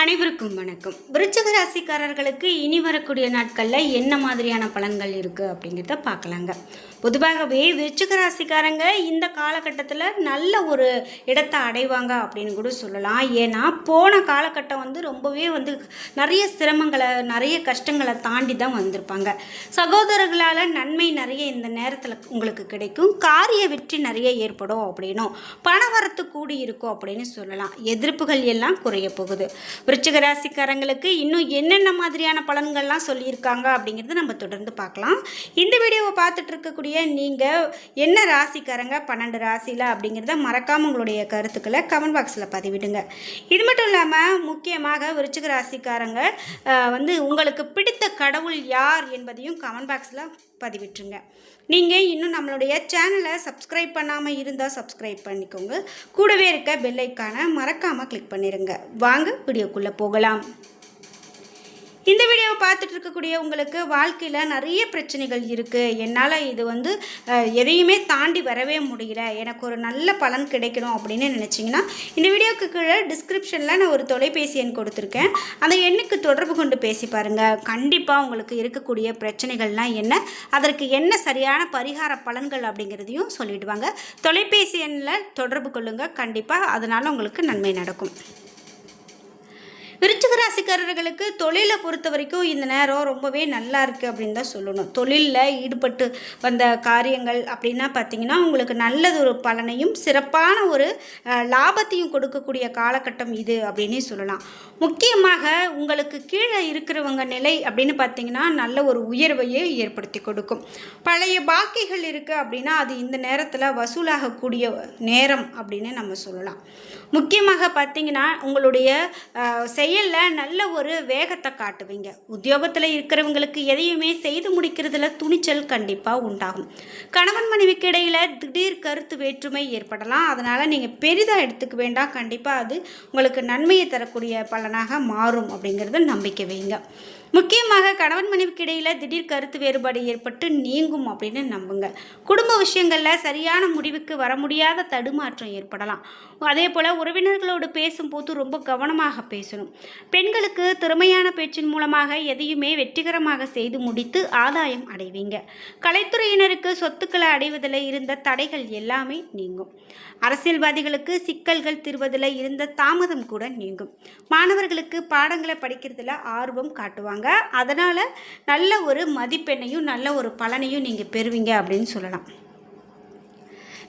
அனைவருக்கும் வணக்கம். விருச்சிக ராசிக்காரர்களுக்கு இனி வரக்கூடிய நாட்களில் என்ன மாதிரியான பலன்கள் இருக்குது அப்படிங்கிறத பார்க்கலாங்க. பொதுவாகவே விருச்சிக ராசிக்காரங்க இந்த காலகட்டத்தில் நல்ல ஒரு இடத்தை அடைவாங்க அப்படின்னு கூட சொல்லலாம். ஏன்னா போன காலகட்டம் ரொம்பவே நிறைய சிரமங்களை நிறைய கஷ்டங்களை தாண்டி தான் வந்திருப்பாங்க. சகோதரர்களால் நன்மை நிறைய இந்த நேரத்தில் உங்களுக்கு கிடைக்கும். காரிய வெற்றி நிறைய ஏற்படும் அப்படின்னும் பணவரத்து கூடி இருக்கும் அப்படின்னு சொல்லலாம். எதிர்ப்புகள் எல்லாம் குறைய போகுது. விருச்சிக ராசிக்காரங்களுக்கு இன்னும் என்னென்ன மாதிரியான பலன்கள்லாம் சொல்லியிருக்காங்க அப்படிங்கிறது நம்ம தொடர்ந்து பார்க்கலாம். இந்த வீடியோவை பார்த்துட்டு இருக்கக்கூடிய நீங்கள் என்ன ராசிக்காரங்க 12 ராசியில் அப்படிங்கிறத மறக்காமல் உங்களுடைய கருத்துக்களை கமெண்ட் பாக்ஸில் பதிவிடுங்க. இது மட்டும் இல்லாமல் முக்கியமாக விருச்சிக ராசிக்காரங்க உங்களுக்கு பிடித்த கடவுள் யார் என்பதையும் கமெண்ட் பாக்ஸில் பதிவிட்டுருங்க. நீங்கள் இன்னும் நம்மளுடைய சேனலை சப்ஸ்கிரைப் பண்ணாமல் இருந்தால் சப்ஸ்கிரைப் பண்ணிக்கோங்க. கூடவே இருக்க பெல் ஐக்கானை மறக்காமல் கிளிக் பண்ணிடுங்க. வாங்க வீடியோக்குள்ளே போகலாம். இந்த வீடியோவை பார்த்துட்டு இருக்கக்கூடிய உங்களுக்கு வாழ்க்கையில் நிறைய பிரச்சனைகள் இருக்குது. என்னால் இது எதையுமே தாண்டி வரவே முடியல, எனக்கு ஒரு நல்ல பலன் கிடைக்கணும் அப்படின்னு நினச்சிங்கன்னா இந்த வீடியோவுக்கு கீழே டிஸ்கிரிப்ஷனில் நான் ஒரு தொலைபேசி எண் கொடுத்துருக்கேன். அந்த எண்ணுக்கு தொடர்பு கொண்டு பேசி பாருங்கள். கண்டிப்பாக உங்களுக்கு இருக்கக்கூடிய பிரச்சனைகள்லாம் என்ன, அதற்கு என்ன சரியான பரிகார பலன்கள் அப்படிங்கிறதையும் சொல்லிடுவாங்க. தொலைபேசி எண்ணில் தொடர்பு கொள்ளுங்கள். கண்டிப்பாக அதனால் உங்களுக்கு நன்மை நடக்கும். விருச்சிக ராசிக்காரர்களுக்கு தொழிலை பொறுத்த வரைக்கும் இந்த நேரம் ரொம்பவே நல்லா இருக்குது அப்படின்னு தான் சொல்லணும். தொழிலில் ஈடுபட்டு வந்த காரியங்கள் அப்படின்னா பார்த்திங்கன்னா உங்களுக்கு நல்லது ஒரு பலனையும் சிறப்பான ஒரு லாபத்தையும் கொடுக்கக்கூடிய காலகட்டம் இது அப்படின்னே சொல்லலாம். முக்கியமாக உங்களுக்கு கீழே இருக்கிறவங்க நிலை அப்படின்னு பார்த்திங்கன்னா நல்ல ஒரு உயர்வையை ஏற்படுத்தி கொடுக்கும். பழைய பாக்கிகள் இருக்குது அப்படின்னா அது இந்த நேரத்தில் வசூலாகக்கூடிய நேரம் அப்படின்னு நம்ம சொல்லலாம். முக்கியமாக பார்த்திங்கன்னா உங்களுடைய செயலில் நல்ல ஒரு வேகத்தை காட்டுவீங்க. உத்தியோகத்தில் இருக்கிறவங்களுக்கு எதையுமே செய்து முடிக்கிறதுல துணிச்சல் கண்டிப்பாக உண்டாகும். கணவன் மனைவிக்கு இடையில் திடீர் கருத்து வேற்றுமை ஏற்படலாம். அதனால் நீங்கள் பெரிதாக எடுத்துக்க வேண்டாம். கண்டிப்பாக அது உங்களுக்கு நன்மையை தரக்கூடிய பலனாக மாறும் அப்படிங்கிறத நம்பிக்கை வைங்க. முக்கியமாக கணவன் மனைவிக்கு இடையில் திடீர் கருத்து வேறுபாடு ஏற்பட்டு நீங்கும் அப்படின்னு நம்புங்க. குடும்ப விஷயங்களில் சரியான முடிவுக்கு வர முடியாத தடுமாற்றம் ஏற்படலாம். அதே போல் உறவினர்களோடு பேசும்போது ரொம்ப கவனமாக பேசணும். பெண்களுக்கு திறமையான பேச்சின் மூலமாக எதையுமே வெற்றிகரமாக செய்து முடித்து ஆதாயம் அடைவீங்க. கலைத்துறையினருக்கு சொத்துக்களை அடைவதில் இருந்த தடைகள் எல்லாமே நீங்கும். அரசியல்வாதிகளுக்கு சிக்கல்கள் தீர்வதில் இருந்த தாமதம் கூட நீங்கும். மாணவர்களுக்கு பாடங்களை படிக்கிறதுல ஆர்வம் காட்டுவாங்க. அதனால் நல்ல ஒரு மதிப்பெண்ணையும் நல்ல ஒரு பலனையும் நீங்கள் பெறுவீங்க அப்படின்னு சொல்லலாம்.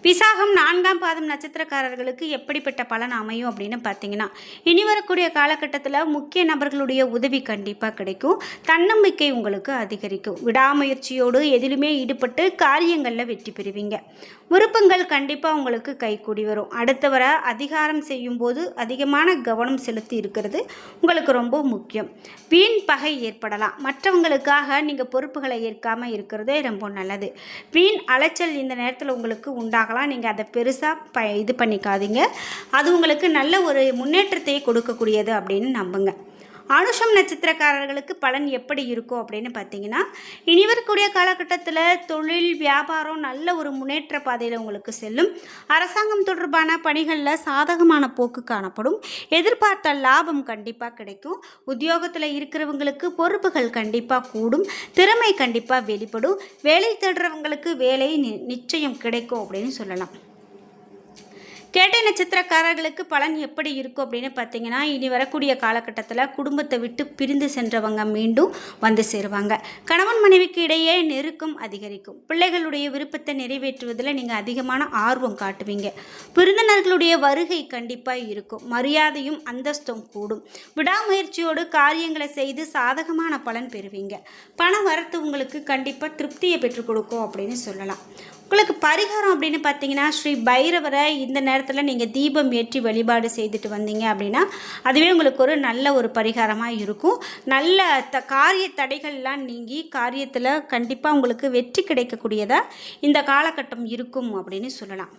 விசாகம் 4ஆம் பாதம் நட்சத்திரக்காரர்களுக்கு எப்படிப்பட்ட பலன் அமையும் அப்படின்னு பார்த்தீங்கன்னா இனி வரக்கூடிய காலகட்டத்தில் முக்கிய நபர்களுடைய உதவி கண்டிப்பாக கிடைக்கும். தன்னம்பிக்கை உங்களுக்கு அதிகரிக்கும். விடாமுயற்சியோடு எதிலுமே ஈடுபட்டு காரியங்களில் வெற்றி பெறுவீங்க. விருப்பங்கள் கண்டிப்பாக உங்களுக்கு கைகூடி வரும். அடுத்தவர அதிகாரம் செய்யும் போது அதிகமான கவனம் செலுத்தி இருக்கிறது உங்களுக்கு ரொம்ப முக்கியம். வீண் பகை ஏற்படலாம். மற்றவங்களுக்காக நீங்கள் பொறுப்புகளை ஏற்காமல் இருக்கிறதே ரொம்ப நல்லது. வீண் அலைச்சல் இந்த நேரத்தில் உங்களுக்கு உண்டாகலாம். நீங்கள் அதை பெருசாக இது பண்ணிக்காதீங்க. அது உங்களுக்கு நல்ல ஒரு முன்னேற்றத்தை கொடுக்கக்கூடியது அப்படின்னு நம்புங்க. அனுஷம் நட்சத்திரக்காரர்களுக்கு பலன் எப்படி இருக்கும் அப்படின்னு பார்த்தீங்கன்னா இனி வரக்கூடிய காலகட்டத்தில் தொழில் வியாபாரம் நல்ல ஒரு முன்னேற்ற பாதையில் உங்களுக்கு செல்லும். அரசாங்கம் தொடர்பான பணிகளில் சாதகமான போக்கு காணப்படும். எதிர்பார்த்த லாபம் கண்டிப்பாக கிடைக்கும். உத்தியோகத்தில் இருக்கிறவங்களுக்கு பொறுப்புகள் கண்டிப்பாக கூடும். திறமை கண்டிப்பாக வெளிப்படும். வேலை தேடுறவங்களுக்கு வேலை நிச்சயம் கிடைக்கும் அப்படின்னு சொல்லலாம். கேட்டை நட்சத்திரக்காரர்களுக்கு பலன் எப்படி இருக்கும் அப்படின்னு பார்த்தீங்கன்னா இனி வரக்கூடிய காலகட்டத்தில் குடும்பத்தை விட்டு பிரிந்து சென்றவங்க மீண்டும் வந்து சேருவாங்க. கணவன் மனைவிக்கு இடையே நெருக்கம் அதிகரிக்கும். பிள்ளைகளுடைய விருப்பத்தை நிறைவேற்றுவதில் நீங்கள் அதிகமான ஆர்வம் காட்டுவீங்க. விருந்தினர்களுடைய வருகை கண்டிப்பாக இருக்கும். மரியாதையும் அந்தஸ்தும் கூடும். விடாமுயற்சியோடு காரியங்களை செய்து சாதகமான பலன் பெறுவீங்க. பண வரத்து உங்களுக்கு கண்டிப்பாக திருப்தியை பெற்றுக் கொடுக்கும் அப்படின்னு சொல்லலாம். உங்களுக்கு பரிகாரம் அப்படின்னு பார்த்தீங்கன்னா ஸ்ரீ பைரவரை இந்த நேரத்தில் நீங்கள் தீபம் ஏற்றி வழிபாடு செய்துட்டு வந்தீங்க அப்படின்னா அதுவே உங்களுக்கு ஒரு நல்ல ஒரு பரிகாரமாக இருக்கும். நல்ல காரிய தடைகள்லாம் நீங்கி காரியத்தில் கண்டிப்பாக உங்களுக்கு வெற்றி கிடைக்கக்கூடியதாக இந்த காலகட்டம் இருக்கும் அப்படின்னு சொல்லலாம்.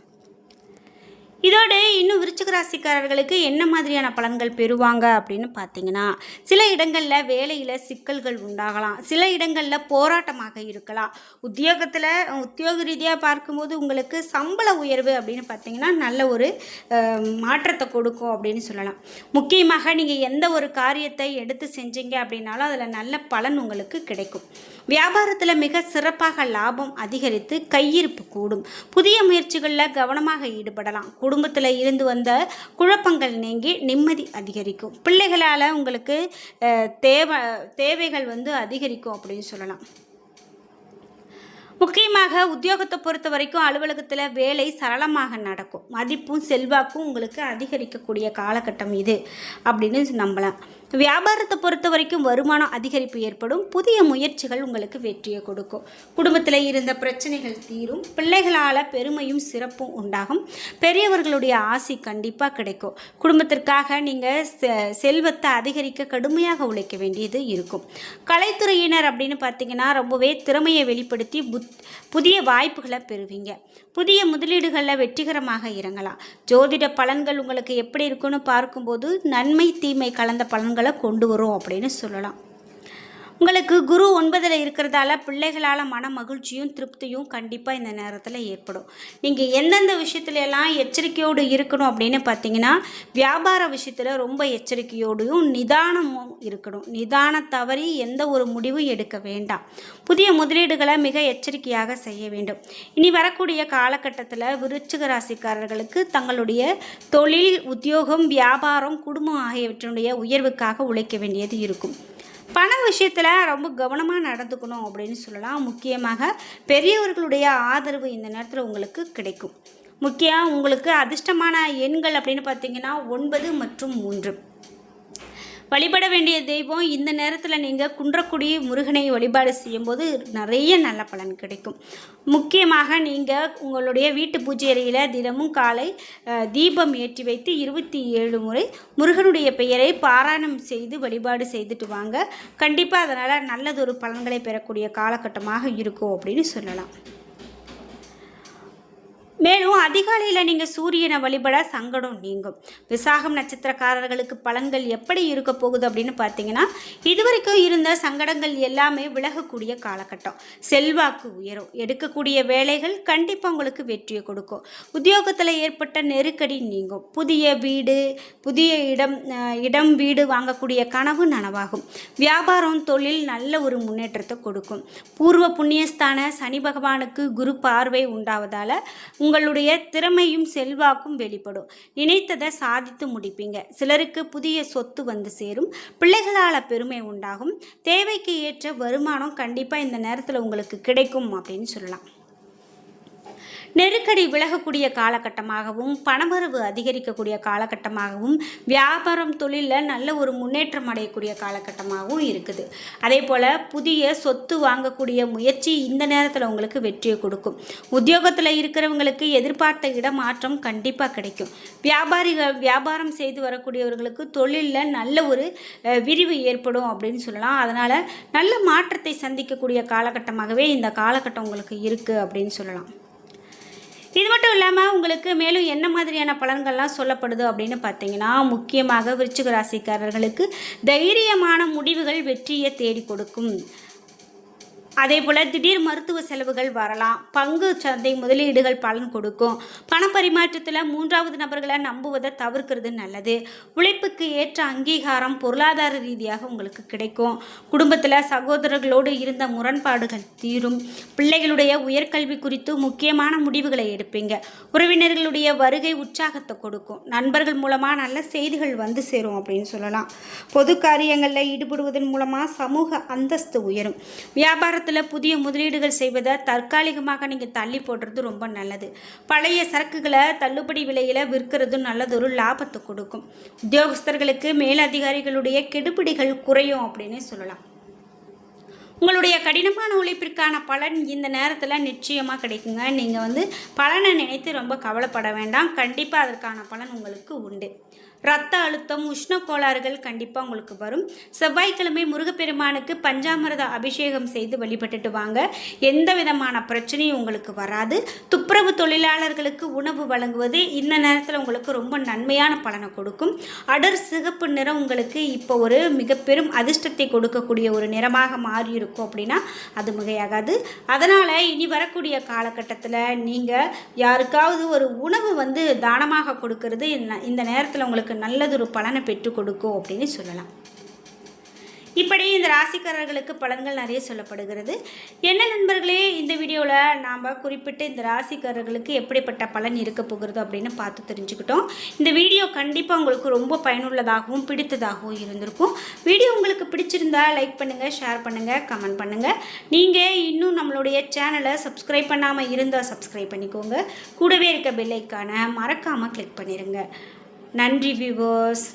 இதோடு இன்னும் விருச்சிக ராசிக்காரர்களுக்கு என்ன மாதிரியான பலன்கள் பெறுவாங்க அப்படின்னு பார்த்தீங்கன்னா, சில இடங்களில் வேலையில் சிக்கல்கள் உண்டாகலாம், சில இடங்களில் போராட்டமாக இருக்கலாம். உத்தியோக ரீதியாக பார்க்கும்போது உங்களுக்கு சம்பள உயர்வு அப்படின்னு பார்த்தீங்கன்னா நல்ல ஒரு மாற்றத்தை கொடுக்கும் அப்படின்னு சொல்லலாம். முக்கியமாக நீங்கள் எந்த ஒரு காரியத்தை எடுத்து செஞ்சீங்க அப்படின்னாலும் அதில் நல்ல பலன் உங்களுக்கு கிடைக்கும். வியாபாரத்தில் மிக சிறப்பாக லாபம் அதிகரித்து கையிருப்பு கூடும். புதிய முயற்சிகளில் கவனமாக ஈடுபடலாம். குடும்பத்தில் இருந்து வந்த குழப்பங்கள் நீங்கி நிம்மதி அதிகரிக்கும். பிள்ளைகளால் உங்களுக்கு தேவைகள் அதிகரிக்கும் அப்படின்னு சொல்லலாம். முக்கியமாக உத்தியோகத்தை பொறுத்த வரைக்கும் அலுவலகத்தில் வேலை சரளமாக நடக்கும். மதிப்பும் செல்வாக்கும் உங்களுக்கு அதிகரிக்கக்கூடிய காலகட்டம் இது அப்படின்னு நம்பலாம். வியாபாரத்தை பொறுத்த வரைக்கும் வருமானம் அதிகரிப்பு ஏற்படும். புதிய முயற்சிகள் உங்களுக்கு வெற்றியை கொடுக்கும். குடும்பத்தில் இருந்த பிரச்சனைகள் தீரும். பிள்ளைகளால் பெருமையும் சிறப்பும் உண்டாகும். பெரியவர்களுடைய ஆசி கண்டிப்பாக கிடைக்கும். குடும்பத்திற்காக நீங்கள் செல்வத்தை அதிகரிக்க கடுமையாக உழைக்க வேண்டியது இருக்கும். கலைத்துறையினர் அப்படின்னு பார்த்தீங்கன்னா ரொம்பவே திறமையை வெளிப்படுத்தி புதிய வாய்ப்புகளை பெறுவீங்க. புதிய முதலீடுகளில் வெற்றிகரமாக இறங்கலாம். ஜோதிட பலன்கள் உங்களுக்கு எப்படி இருக்குன்னு பார்க்கும்போது நன்மை தீமை கலந்த பலன்களை கொண்டு வரும் அப்படின்னு சொல்லலாம். உங்களுக்கு குரு 9ல் இருக்கிறதால பிள்ளைகளால் மன மகிழ்ச்சியும் திருப்தியும் கண்டிப்பாக இந்த நேரத்தில் ஏற்படும். நீங்கள் எந்தெந்த விஷயத்துலலாம் எச்சரிக்கையோடு இருக்கணும் அப்படின்னு பார்த்தீங்கன்னா, வியாபார விஷயத்தில் ரொம்ப எச்சரிக்கையோடையும் நிதானமும் இருக்கணும். நிதானம் தவறி எந்த ஒரு முடிவும் எடுக்க வேண்டாம். புதிய முதலீடுகளை மிக எச்சரிக்கையாக செய்ய வேண்டும். இனி வரக்கூடிய காலகட்டத்தில் விருச்சிக ராசிக்காரர்களுக்கு தங்களுடைய தொழில், உத்தியோகம், வியாபாரம், குடும்பம் ஆகியவற்றினுடைய உயர்வுக்காக உழைக்க வேண்டியது இருக்கும். பண விஷயத்தில் ரொம்ப கவனமாக நடந்துக்கணும் அப்படின்னு சொல்லலாம். முக்கியமாக பெரியவர்களுடைய ஆதரவு இந்த நேரத்தில் உங்களுக்கு கிடைக்கும். உங்களுக்கு அதிர்ஷ்டமான எண்கள் அப்படின்னு பார்த்தீங்கன்னா 9 மற்றும் 3. வழிபட வேண்டிய தெய்வம் இந்த நேரத்தில் நீங்கள் குன்றக்குடி முருகனை வழிபாடு செய்யும்போது நிறைய நல்ல பலன் கிடைக்கும். முக்கியமாக நீங்கள் உங்களுடைய வீட்டு பூஜை அறையில் தினமும் காலை தீபம் ஏற்றி வைத்து 27 முறை முருகனுடைய பெயரை பாராயணம் செய்து வழிபாடு செய்துட்டு வாங்க. கண்டிப்பாக அதனால் நல்லதொரு பலன்களை பெறக்கூடிய காலகட்டமாக இருக்கும் அப்படின்னு சொல்லலாம். மேலும் அதிகாலையில் நீங்கள் சூரியனை வழிபட சங்கடம் நீங்கும். விசாகம் நட்சத்திரக்காரர்களுக்கு பலன்கள் எப்படி இருக்க போகுது அப்படின்னு பார்த்தீங்கன்னா, இதுவரைக்கும் இருந்த சங்கடங்கள் எல்லாமே விலகக்கூடிய காலகட்டம். செல்வாக்கு உயரும். எடுக்கக்கூடிய வேலைகள் கண்டிப்பாக உங்களுக்கு வெற்றியை கொடுக்கும். உத்தியோகத்தில் ஏற்பட்ட நெருக்கடி நீங்கும். புதிய இடம் வீடு வாங்கக்கூடிய கனவு நனவாகும். வியாபாரம், தொழில் நல்ல ஒரு முன்னேற்றத்தை கொடுக்கும். பூர்வ புண்ணியஸ்தான சனி பகவானுக்கு குரு பார்வை உண்டாவதால் உங்களுடைய திறமையும் செல்வாக்கும் வெளிப்படும். நினைத்ததை சாதித்து முடிப்பீங்க. சிலருக்கு புதிய சொத்து வந்து சேரும். பிள்ளைகளால் பெருமை உண்டாகும். தேவைக்கு ஏற்ற வருமானம் கண்டிப்பாக இந்த நேரத்தில் உங்களுக்கு கிடைக்கும் அப்படின்னு சொல்லலாம். நெருக்கடி விலகக்கூடிய காலகட்டமாகவும் பணவரவு அதிகரிக்கக்கூடிய காலகட்டமாகவும் வியாபாரம், தொழிலில் நல்ல ஒரு முன்னேற்றம் அடையக்கூடிய காலகட்டமாகவும் இருக்குது. அதே போல் புதிய சொத்து வாங்கக்கூடிய முயற்சி இந்த நேரத்தில் உங்களுக்கு வெற்றியை கொடுக்கும். உத்தியோகத்தில் இருக்கிறவங்களுக்கு எதிர்பார்த்த இடமாற்றம் கண்டிப்பாக கிடைக்கும். வியாபாரம் செய்து வரக்கூடியவர்களுக்கு தொழிலில் நல்ல ஒரு விரிவு ஏற்படும் அப்படின்னு சொல்லலாம். அதனால் நல்ல மாற்றத்தை சந்திக்கக்கூடிய காலகட்டமாகவே இந்த காலகட்டம் உங்களுக்கு இருக்குது அப்படின்னு சொல்லலாம். இது மட்டும் இல்லாமல் உங்களுக்கு மேலும் என்ன மாதிரியான பலன்கள்லாம் சொல்லப்படுது அப்படின்னு பார்த்தீங்கன்னா, முக்கியமாக விருச்சிக ராசிக்காரர்களுக்கு தைரியமான முடிவுகள் வெற்றியை தேடி கொடுக்கும். அதே போல் திடீர் மருத்துவ செலவுகள் வரலாம். பங்கு சந்தை முதலீடுகள் பலன் கொடுக்கும். பணப்பரிமாற்றத்தில் 3வது நபர்களை நம்புவதை தவிர்க்கிறது நல்லது. உழைப்புக்கு ஏற்ற அங்கீகாரம் பொருளாதார ரீதியாக உங்களுக்கு கிடைக்கும். குடும்பத்தில் சகோதரர்களோடு இருந்த முரண்பாடுகள் தீரும். பிள்ளைகளுடைய உயர்கல்வி குறித்து முக்கியமான முடிவுகளை எடுப்பீங்க. உறவினர்களுடைய வருகை உற்சாகத்தை கொடுக்கும். நண்பர்கள் மூலமாக நல்ல செய்திகள் வந்து சேரும் அப்படின்னு சொல்லலாம். பொது காரியங்களில் ஈடுபடுவதன் மூலமாக சமூக அந்தஸ்து உயரும். வியாபாரத்தில் புதிய முதலீடுகள் செய்வதை தற்காலிகமாக நீங்கள் தள்ளி போடுறது ரொம்ப நல்லது. பழைய சரக்குகளை தள்ளுபடி விலையில் விற்கிறது நல்லதொரு லாபத்தை கொடுக்கும். உத்தியோகஸ்தர்களுக்கு மேலதிகாரிகளுடைய கெடுபிடிகள் குறையும் அப்படின்னு சொல்லலாம். உங்களுடைய கடினமான உழைப்பிற்கான பலன் இந்த நேரத்தில் நிச்சயமாக கிடைக்குங்க. நீங்கள் பலனை நினைத்து ரொம்ப கவலைப்பட வேண்டாம். கண்டிப்பாக அதற்கான பலன் உங்களுக்கு உண்டு. இரத்த அழுத்தம், உஷ்ண கோளாறுகள் கண்டிப்பாக உங்களுக்கு வரும். செவ்வாய்க்கிழமை முருகப்பெருமானுக்கு பஞ்சாமிர்த அபிஷேகம் செய்து வழிபட்டுட்டு வாங்க. எந்த விதமான பிரச்சனையும் உங்களுக்கு வராது. துப்புரவு தொழிலாளர்களுக்கு உணவு வழங்குவது இந்த நேரத்தில் உங்களுக்கு ரொம்ப நன்மையான பலனை கொடுக்கும். அடர் சிகப்பு நிறம் உங்களுக்கு இப்போ ஒரு மிக பெரும் அதிர்ஷ்டத்தை கொடுக்கக்கூடிய ஒரு நிறமாக மாறி இருக்கும் அப்படின்னா அது மிகையாகாது. அதனால் இனி வரக்கூடிய காலகட்டத்தில் நீங்கள் யாருக்காவது ஒரு உணவு தானமாக கொடுக்கறது இந்த நேரத்தில் உங்களுக்கு நல்லதொரு பலனை பெற்றுக் கொடுக்கும் அப்படின்னு சொல்லலாம். இப்படி இந்த ராசிக்காரர்களுக்கு பலன்கள் நிறைய சொல்லப்படுகிறது. என்ன நண்பர்களே, இந்த வீடியோவில் நாம் குறிப்பிட்டு இந்த ராசிக்காரர்களுக்கு எப்படிப்பட்ட பலன் இருக்க போகிறது அப்படின்னு பார்த்து தெரிஞ்சுக்கிட்டோம். இந்த வீடியோ கண்டிப்பாக உங்களுக்கு ரொம்ப பயனுள்ளதாகவும் பிடித்ததாகவும் இருந்திருக்கும். வீடியோ உங்களுக்கு பிடிச்சிருந்தா லைக் பண்ணுங்கள், ஷேர் பண்ணுங்கள், கமெண்ட் பண்ணுங்கள். நீங்கள் இன்னும் நம்மளுடைய சேனலை சப்ஸ்கிரைப் பண்ணாமல் இருந்தால் சப்ஸ்கிரைப் பண்ணிக்கோங்க. கூடவே இருக்க பெல் ஐக்கானை மறக்காமல் கிளிக் பண்ணிடுங்க. நன்றி வியூவர்ஸ்.